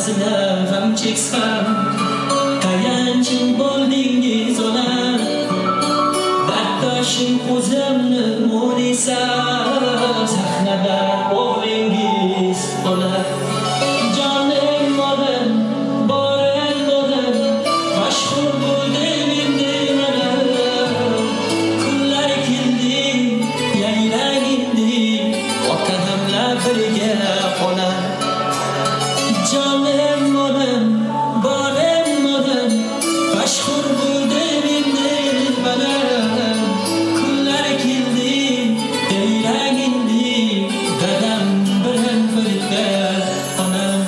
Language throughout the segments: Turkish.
ba'zida g'am cheksam tayanchim bo'ldingiz onam darddoshim o'zimni Munisa sahnada o'g'lingiz onam jonim onam borim onam mashhur bo'ldim endi mana kunlar keldi yayrang endi ota hamla birga onam jonim onam borim onam mashhur bo'ldim endi mana kunlar keldi yayrang endi dadam bilan birga onam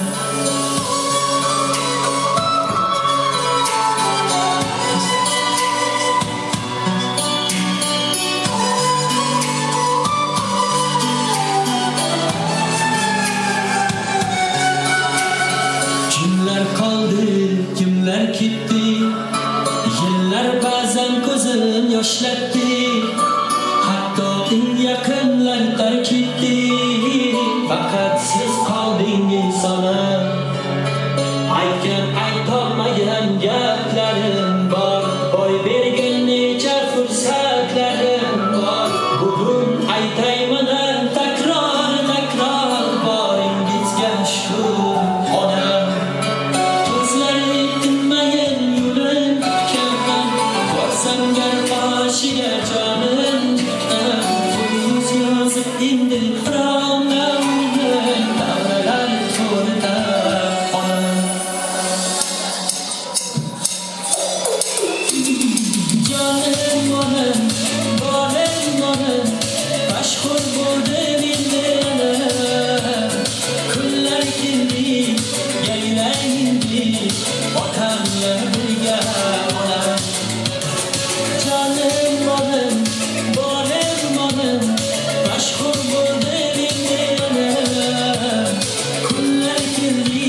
kimlar qoldi kimlar ketdi yillar ba'zan ko'zim yoshlatdi hatto eng yaqinlar tark etdi faqat siz qoldingiz onam aytgan aytolmagan gaplarim bor boy bergan necha fursatlarim bor bugun aytayman takror takror boringizga shukur onam ko'zlari tinmagan yo'lim kutganman borsam gar qoshiga jonim yuz yozib endi haromdan davralar to'rida onam jonim onam borim onam mashhur bo'ldim endi kunlar keldi yayrang endi otam bilan birga onam jonim onam borim onam mashhur bo'ldim endi kunlar keldi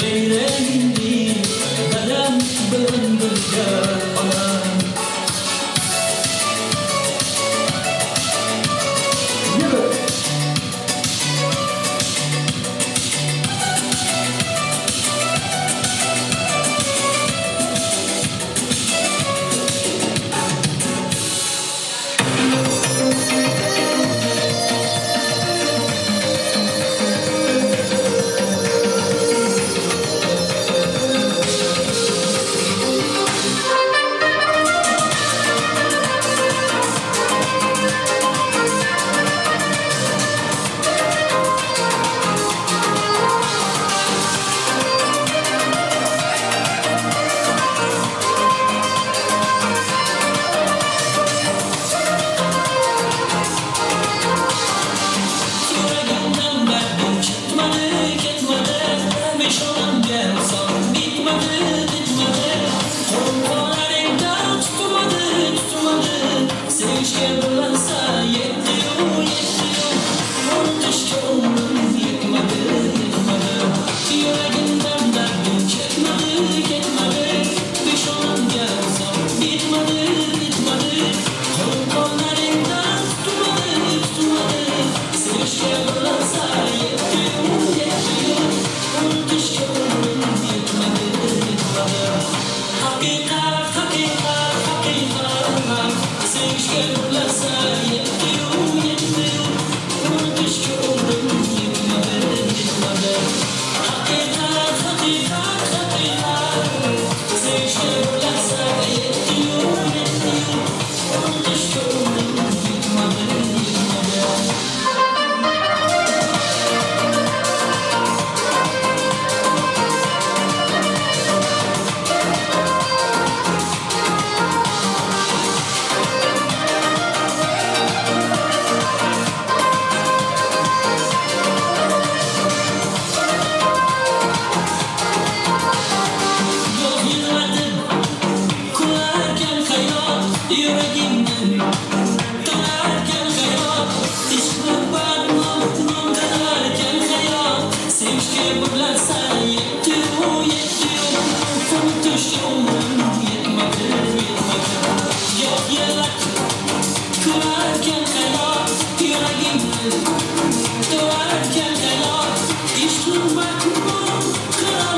yayrang endi dadam bilan birga onam Doğarken helal, iş durmak bu, kral.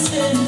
sen